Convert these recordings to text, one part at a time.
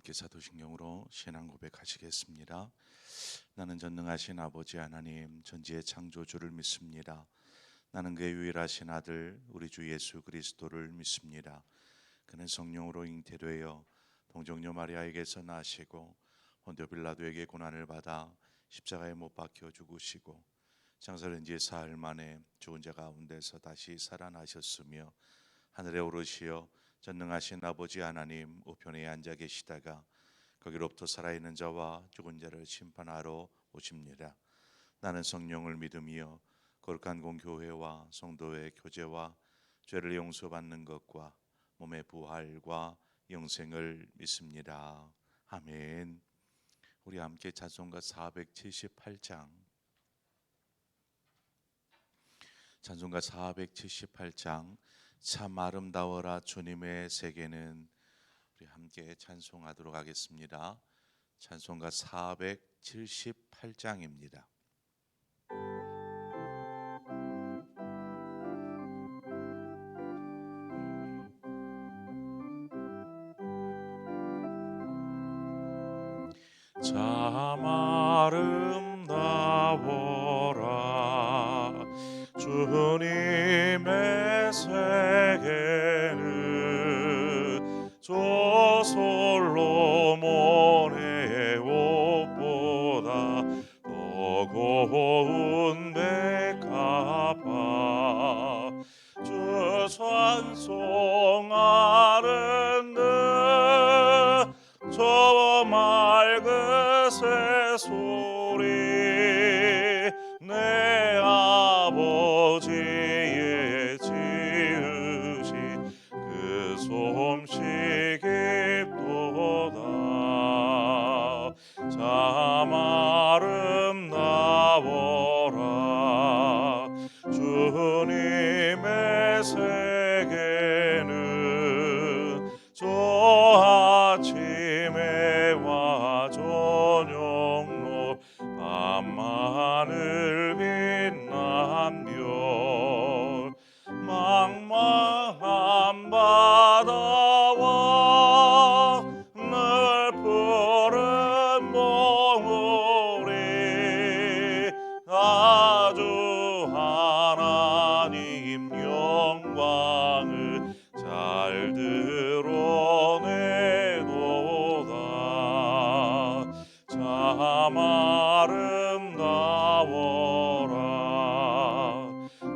함께 사도신경으로 신앙 고백하시겠습니다. 나는 전능하신 아버지 하나님 전지의 창조주를 믿습니다. 나는 그의 유일하신 아들 우리 주 예수 그리스도를 믿습니다. 그는 성령으로 잉태되어 동정녀 마리아에게서 나시고 본디오 빌라도에게 고난을 받아 십자가에 못 박혀 죽으시고 장사된 지 사흘 만에 죽은 자 가운데서 다시 살아나셨으며 하늘에 오르시어 전능하신 아버지 하나님 우편에 앉아 계시다가 거기로부터 살아있는 자와 죽은 자를 심판하러 오십니다. 나는 성령을 믿으며 거룩한 공교회와 성도의 교제와 죄를 용서받는 것과 몸의 부활과 영생을 믿습니다. 아멘. 우리 함께 찬송가 478장 참 아름다워라 주님의 세계는, 우리 함께 찬송하도록 하겠습니다. 찬송가 478장입니다. 참 아름다워라 주님의 세계는 저 솔로몬의 옷보다 더 고운 백합화 주 찬송하는데 저 맑은 새소리 내 아버지의 지으신 그 솜씨 깊도다. 참 아름다워라 주님의 세계는 저 아침에와 저녁로 밤하늘 빛나며 망망한 바다와 넓푸른 봉우리 아주 하나님 영광을 잘 드러내도다. 참 아름다워라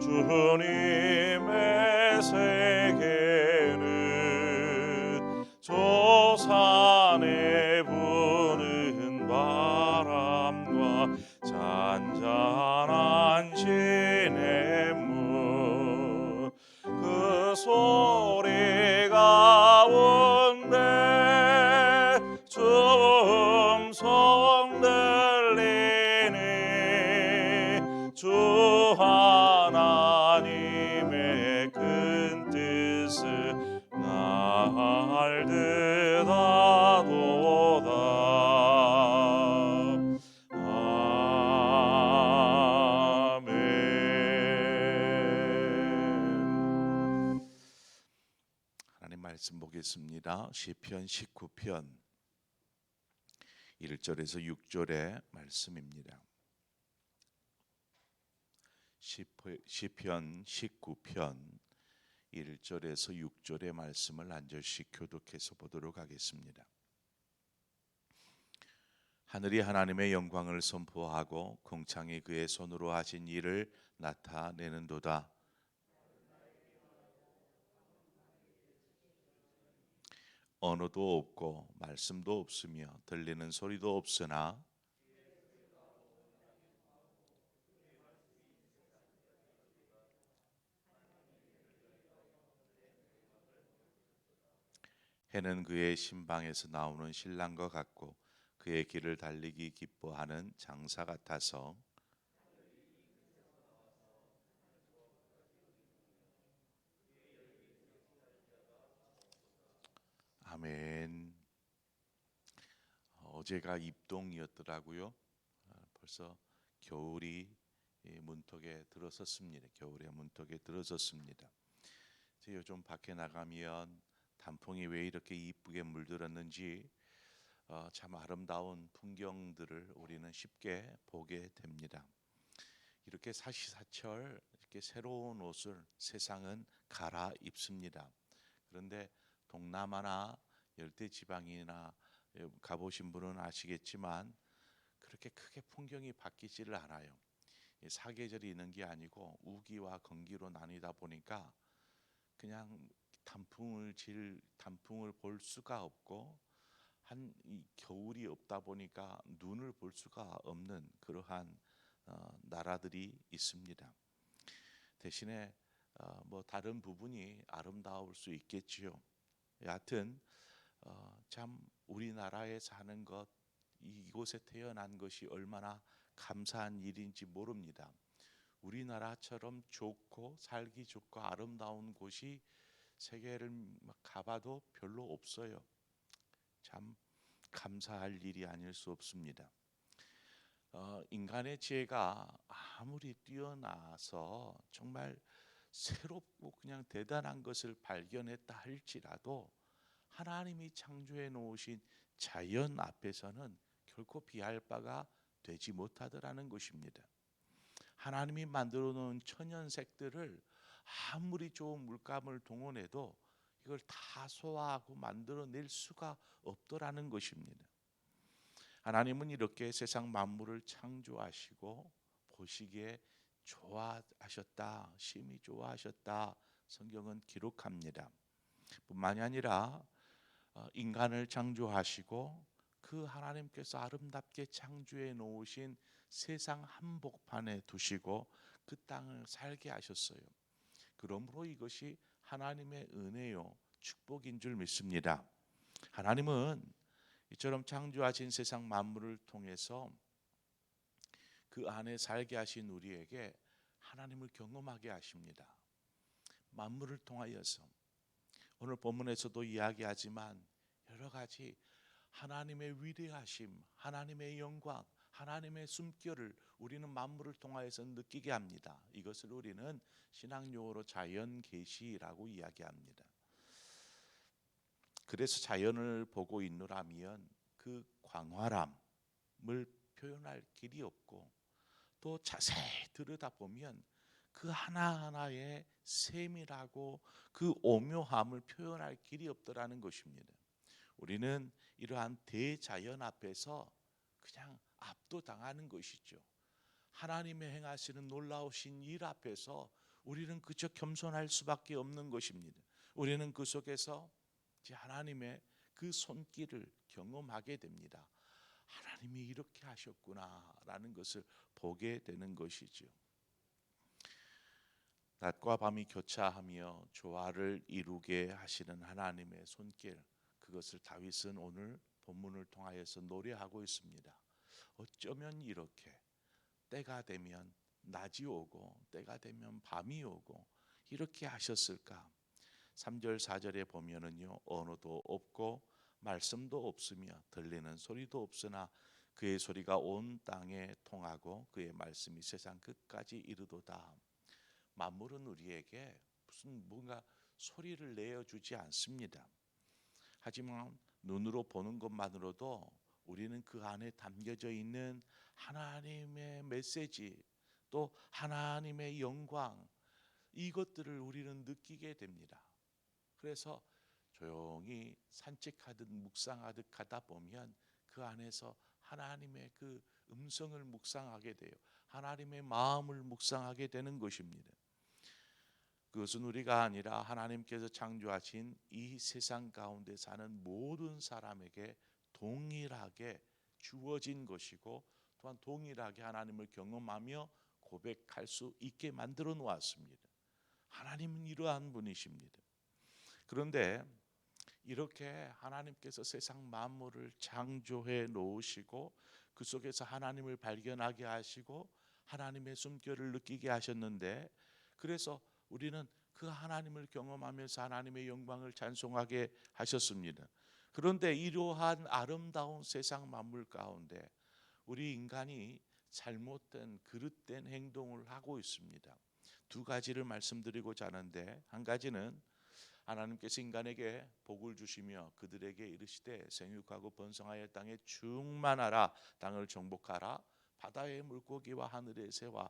주님의 세계는 저 산에 부는 바람과 잔잔한 시냇물 그 소리 가운데 음성 들리니 주 하나님의 큰 뜻을 날 뜻하도다. 아멘. 하나님 말씀 보겠습니다. 시편 19편 1절에서 6절의 말씀입니다. 시편 19편 1절에서 6절의 말씀을 한 절씩 교독해서 보도록 하겠습니다. 하늘이 하나님의 영광을 선포하고 궁창이 그의 손으로 하신 일을 나타내는도다. 언어도 없고 말씀도 없으며 들리는 소리도 없으나 해는 그의 신방에서 나오는 신랑과 같고 그의 길을 달리기 기뻐하는 장사 같아서 아멘. 어제가 입동이었더라고요. 벌써 겨울이 문턱에 들어섰습니다. 겨울의 문턱에 들어섰습니다. 요즘 밖에 나가면 단풍이 왜 이렇게 이쁘게 물들었는지 참 아름다운 풍경들을 우리는 쉽게 보게 됩니다. 이렇게 사시사철 이렇게 새로운 옷을 세상은 갈아입습니다. 그런데 동남아나 열대 지방이나 가보신 분은 아시겠지만 그렇게 크게 풍경이 바뀌지를 않아요. 사계절이 있는 게 아니고 우기와 건기로 나뉘다 보니까 그냥 단풍을 볼 수가 없고 이 겨울이 없다 보니까 눈을 볼 수가 없는 그러한 나라들이 있습니다. 대신에 뭐 다른 부분이 아름다울 수 있겠지요. 여하튼 참 우리나라에 사는 것, 이곳에 태어난 것이 얼마나 감사한 일인지 모릅니다. 우리나라처럼 좋고 살기 좋고 아름다운 곳이 세계를 가봐도 별로 없어요. 참 감사할 일이 아닐 수 없습니다. 인간의 지혜가 아무리 뛰어나서 정말 새롭고 그냥 대단한 것을 발견했다 할지라도 하나님이 창조해 놓으신 자연 앞에서는 결코 비할 바가 되지 못하더라는 것입니다. 하나님이 만들어 놓은 천연색들을 아무리 좋은 물감을 동원해도 이걸 다 소화하고 만들어낼 수가 없더라는 것입니다. 하나님은 이렇게 세상 만물을 창조하시고 보시기에 좋아하셨다, 심히 좋아하셨다 성경은 기록합니다. 뿐만이 아니라 인간을 창조하시고 그 하나님께서 아름답게 창조해 놓으신 세상 한복판에 두시고 그 땅을 살게 하셨어요. 그러므로 이것이 하나님의 은혜요 축복인 줄 믿습니다. 하나님은 이처럼 창조하신 세상 만물을 통해서 그 안에 살게 하신 우리에게 하나님을 경험하게 하십니다. 만물을 통하여서 오늘 본문에서도 이야기하지만 여러 가지 하나님의 위대하심, 하나님의 영광, 하나님의 숨결을 우리는 만물을 통하여서 느끼게 합니다. 이것을 우리는 신학용어로 자연 계시라고 이야기합니다. 그래서 자연을 보고 있노라면 그 광활함을 표현할 길이 없고 또 자세히 들여다보면 그 하나하나의 세밀하고 그 오묘함을 표현할 길이 없더라는 것입니다. 우리는 이러한 대자연 앞에서 그냥 압도당하는 것이죠. 하나님의 행하시는 놀라우신 일 앞에서 우리는 그저 겸손할 수밖에 없는 것입니다. 우리는 그 속에서 하나님의 그 손길을 경험하게 됩니다. 하나님이 이렇게 하셨구나라는 것을 보게 되는 것이죠. 낮과 밤이 교차하며 조화를 이루게 하시는 하나님의 손길, 그것을 다윗은 오늘 본문을 통하여서 노래하고 있습니다. 어쩌면 이렇게 때가 되면 낮이 오고 때가 되면 밤이 오고 이렇게 하셨을까? 3절 4절에 보면은요, 언어도 없고 말씀도 없으며 들리는 소리도 없으나 그의 소리가 온 땅에 통하고 그의 말씀이 세상 끝까지 이르도다. 만물은 우리에게 무슨 뭔가 소리를 내어주지 않습니다. 하지만 눈으로 보는 것만으로도 우리는 그 안에 담겨져 있는 하나님의 메시지, 또 하나님의 영광, 이것들을 우리는 느끼게 됩니다. 그래서 조용히 산책하듯 묵상하듯 가다 보면 그 안에서 하나님의 그 음성을 묵상하게 돼요. 하나님의 마음을 묵상하게 되는 것입니다. 그것은 우리가 아니라 하나님께서 창조하신 이 세상 가운데 사는 모든 사람에게 동일하게 주어진 것이고 또한 동일하게 하나님을 경험하며 고백할 수 있게 만들어 놓았습니다. 하나님은 이러한 분이십니다. 그런데 이렇게 하나님께서 세상 만물을 창조해 놓으시고 그 속에서 하나님을 발견하게 하시고 하나님의 숨결을 느끼게 하셨는데, 그래서 우리는 그 하나님을 경험하면서 하나님의 영광을 찬송하게 하셨습니다. 그런데 이러한 아름다운 세상 만물 가운데 우리 인간이 잘못된 그릇된 행동을 하고 있습니다. 두 가지를 말씀드리고자 하는데, 한 가지는 하나님께서 인간에게 복을 주시며 그들에게 이르시되 생육하고 번성하여 땅에 충만하라, 땅을 정복하라, 바다의 물고기와 하늘의 새와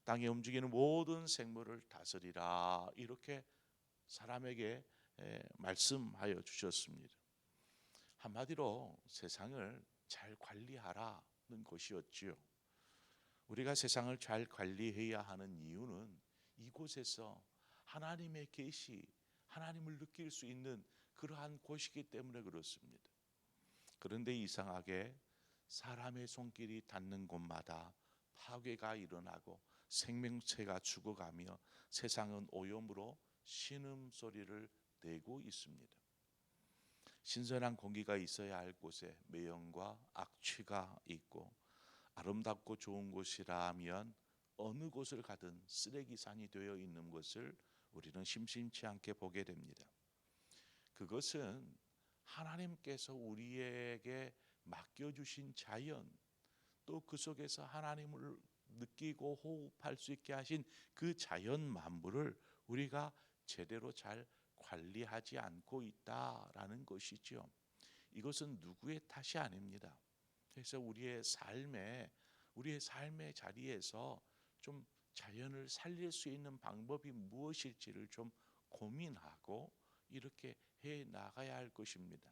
땅에 움직이는 모든 생물을 다스리라, 이렇게 사람에게 말씀하여 주셨습니다. 한마디로 세상을 잘 관리하라는 것이었지요. 우리가 세상을 잘 관리해야 하는 이유는 이곳에서 하나님의 계시, 하나님을 느낄 수 있는 그러한 곳이기 때문에 그렇습니다. 그런데 이상하게 사람의 손길이 닿는 곳마다 파괴가 일어나고 생명체가 죽어가며 세상은 오염으로 신음소리를 내고 있습니다. 신선한 공기가 있어야 할 곳에 매연과 악취가 있고, 아름답고 좋은 곳이라면 어느 곳을 가든 쓰레기산이 되어 있는 것을 우리는 심심치 않게 보게 됩니다. 그것은 하나님께서 우리에게 맡겨주신 자연, 또 그 속에서 하나님을 느끼고 호흡할 수 있게 하신 그 자연 만물을 우리가 제대로 잘 관리하지 않고 있다라는 것이죠. 이것은 누구의 탓이 아닙니다. 그래서 우리의 삶의 자리에서 좀 자연을 살릴 수 있는 방법이 무엇일지를 좀 고민하고 이렇게 해 나가야 할 것입니다.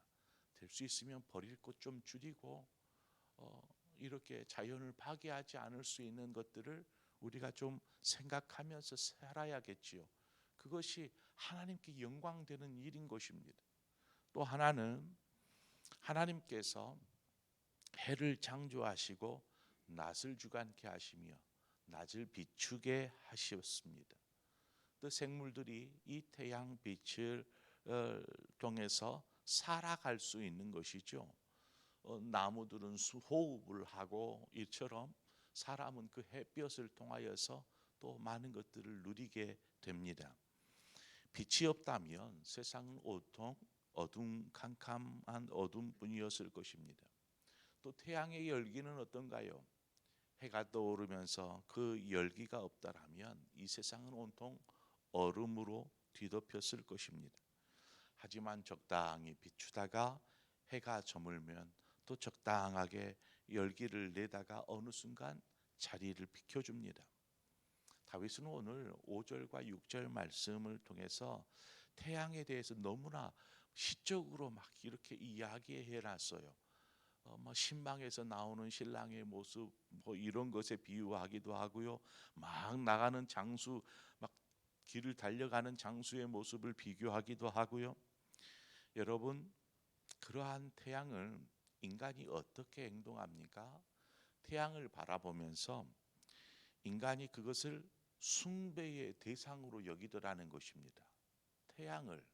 될 수 있으면 버릴 것 좀 줄이고 이렇게 자연을 파괴하지 않을 수 있는 것들을 우리가 좀 생각하면서 살아야겠지요. 그것이 하나님께 영광되는 일인 것입니다. 또 하나는 하나님께서 해를 창조하시고 낫을 주관케 하시며 낮을 비추게 하셨습니다. 또 생물들이 이 태양 빛을 통해서 살아갈 수 있는 것이죠. 나무들은 호흡을 하고 이처럼 사람은 그 햇볕을 통하여서 또 많은 것들을 누리게 됩니다. 빛이 없다면 세상은 온통 어둠캄캄한 어둠뿐이었을 것입니다. 또 태양의 열기는 어떤가요? 해가 떠오르면서 그 열기가 없다라면 이 세상은 온통 얼음으로 뒤덮였을 것입니다. 하지만 적당히 비추다가 해가 저물면 또 적당하게 열기를 내다가 어느 순간 자리를 비켜줍니다. 다윗은 오늘 5절과 6절 말씀을 통해서 태양에 대해서 너무나 시적으로 막 이렇게 이야기해 놨어요. 신방에서 나오는 신랑의 모습 이런 것에 비유하기도 하고요. 막 나가는 장수, 막 길을 달려가는 장수의 모습을 비교하기도 하고요. 여러분, 그러한 태양을 인간이 어떻게 행동합니까? 태양을 바라보면서 인간이 그것을 숭배의 대상으로 여기더라는 것입니다. 태양을,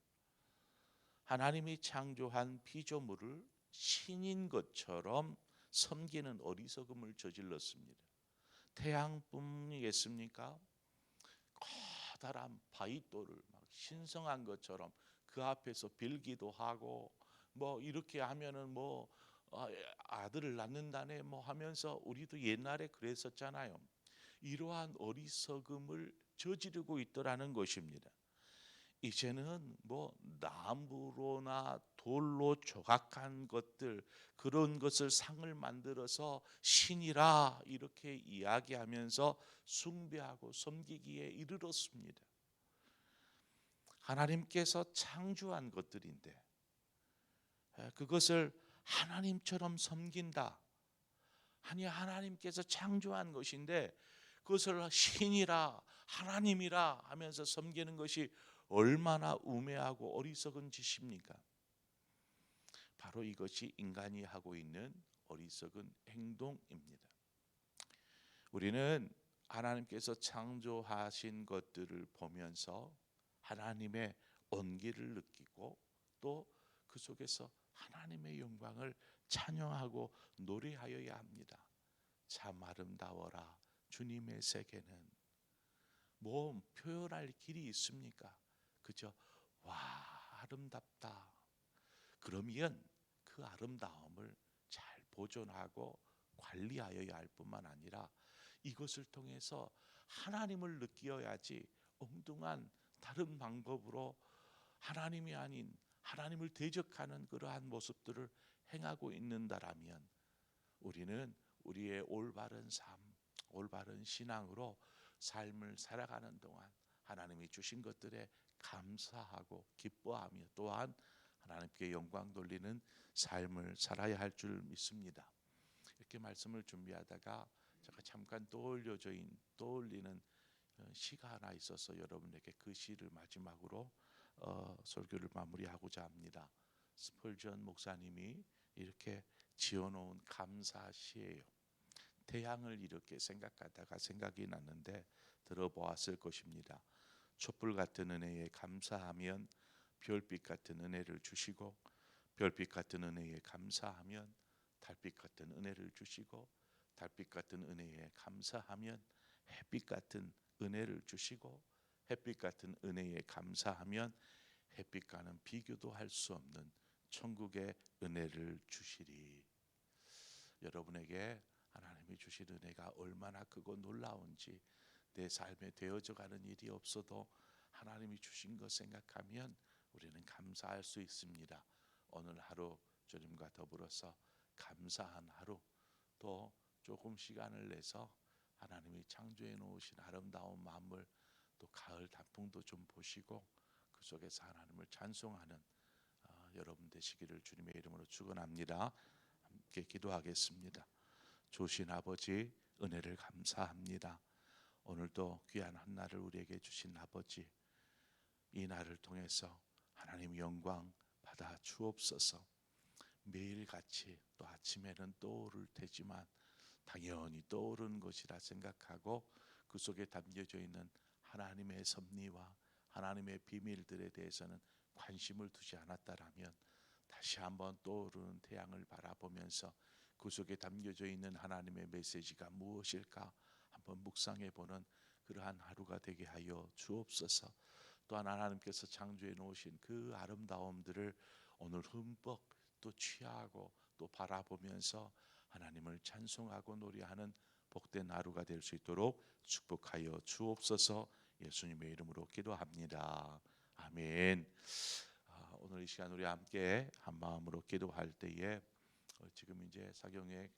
하나님이 창조한 피조물을 신인 것처럼 섬기는 어리석음을 저질렀습니다. 태양뿐이겠습니까? 커다란 바위돌을 막 신성한 것처럼 그 앞에서 빌기도 하고 이렇게 하면은 아들을 낳는다네 하면서 우리도 옛날에 그랬었잖아요. 이러한 어리석음을 저지르고 있더라는 것입니다. 이제는 나무로나 돌로 조각한 것들, 그런 것을 상을 만들어서 신이라 이렇게 이야기하면서 숭배하고 섬기기에 이르렀습니다. 하나님께서 창조한 것들인데 그것을 하나님처럼 섬긴다. 아니, 하나님께서 창조한 것인데 그것을 신이라 하나님이라 하면서 섬기는 것이 얼마나 우매하고 어리석은 짓입니까? 바로 이것이 인간이 하고 있는 어리석은 행동입니다. 우리는 하나님께서 창조하신 것들을 보면서 하나님의 온기를 느끼고 또 그 속에서 하나님의 영광을 찬양하고 노래하여야 합니다. 참 아름다워라 주님의 세계는. 표현할 길이 있습니까? 그저 와 아름답다. 그러면 그 아름다움을 잘 보존하고 관리하여야 할 뿐만 아니라 이것을 통해서 하나님을 느껴야지 엉뚱한 다른 방법으로 하나님이 아닌 하나님을 대적하는 그러한 모습들을 행하고 있는다라면 우리는 우리의 올바른 삶, 올바른 신앙으로 삶을 살아가는 동안 하나님이 주신 것들에 감사하고 기뻐하며 또한 하나님께 영광 돌리는 삶을 살아야 할 줄 믿습니다. 이렇게 말씀을 준비하다가 제가 잠깐 떠올리는 시가 하나 있어서 여러분에게 그 시를 마지막으로 설교를 마무리하고자 합니다. 스펄전 목사님이 이렇게 지어놓은 감사시예요. 태양을 이렇게 생각하다가 생각이 났는데 들어보았을 것입니다. 촛불 같은 은혜에 감사하면 별빛 같은 은혜를 주시고, 별빛 같은 은혜에 감사하면 달빛 같은 은혜를 주시고, 달빛 같은 은혜에 감사하면 햇빛 같은 은혜를 주시고, 햇빛 같은 은혜에 감사하면 햇빛과는 비교도 할 수 없는 천국의 은혜를 주시리. 여러분에게 하나님이 주신 은혜가 얼마나 크고 놀라운지 내 삶에 되어져가는 일이 없어도 하나님이 주신 것 생각하면 우리는 감사할 수 있습니다. 오늘 하루 주님과 더불어서 감사한 하루, 또 조금 시간을 내서 하나님이 창조해 놓으신 아름다운 만물, 또 가을 단풍도 좀 보시고 그 속에서 하나님을 찬송하는 여러분 되시기를 주님의 이름으로 축원합니다. 함께 기도하겠습니다. 좋으신 아버지, 은혜를 감사합니다. 오늘도 귀한 한 날을 우리에게 주신 아버지, 이 날을 통해서 하나님 영광 받아 주옵소서. 매일같이 또 아침에는 떠오를 테지만 당연히 떠오르는 것이라 생각하고 그 속에 담겨져 있는 하나님의 섭리와 하나님의 비밀들에 대해서는 관심을 두지 않았다라면 다시 한번 떠오르는 태양을 바라보면서 그 속에 담겨져 있는 하나님의 메시지가 무엇일까 한번 묵상해 보는 그러한 하루가 되게 하여 주옵소서. 또한 하나님께서 창조해 놓으신 그 아름다움들을 오늘 흠뻑 또 취하고 또 바라보면서 하나님을 찬송하고 노래하는 복된 하루가 될 수 있도록 축복하여 주옵소서. 예수님의 이름으로 기도합니다. 아멘. 오늘 이 시간 우리 함께 한 마음으로 기도할 때에 지금 이제 사경에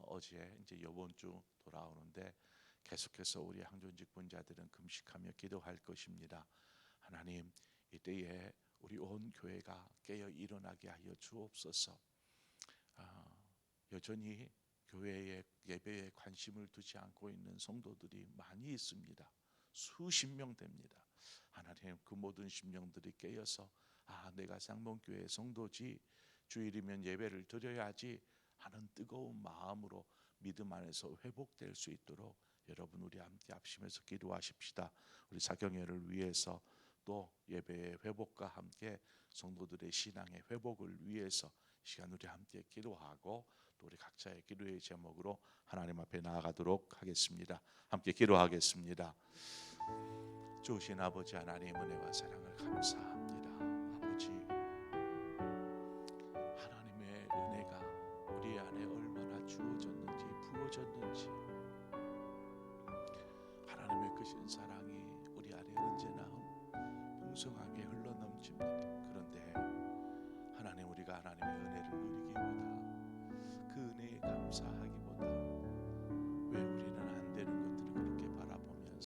어제 이제 이번 주 돌아오는데 계속해서 우리 항존직 분자들은 금식하며 기도할 것입니다. 하나님, 이때에 우리 온 교회가 깨어 일어나게 하여 주옵소서. 여전히 교회의 예배에 관심을 두지 않고 있는 성도들이 많이 있습니다. 수십 명 됩니다. 하나님, 그 모든 심령들이 깨어서 내가 쌍문교회 성도지, 주일이면 예배를 드려야지 하는 뜨거운 마음으로 믿음 안에서 회복될 수 있도록 여러분 우리 함께 합심해서 기도하십시다. 우리 사경회를 위해서 또 예배의 회복과 함께 성도들의 신앙의 회복을 위해서 시간 우리 함께 기도하고 또 우리 각자의 기도의 제목으로 하나님 앞에 나아가도록 하겠습니다. 함께 기도하겠습니다. 좋으신 아버지 하나님, 은혜와 사랑을 감사합니다. 아버지, 하나님의 은혜가 우리 안에 얼마나 주어졌는지 부어졌는지, 하나님의 크신 사랑이 우리 안에 언제나 풍성하게 흘러넘칩니다. 그런데 하나님, 우리가 하나님의 은혜를 누리기보다 그 은혜에 감사하기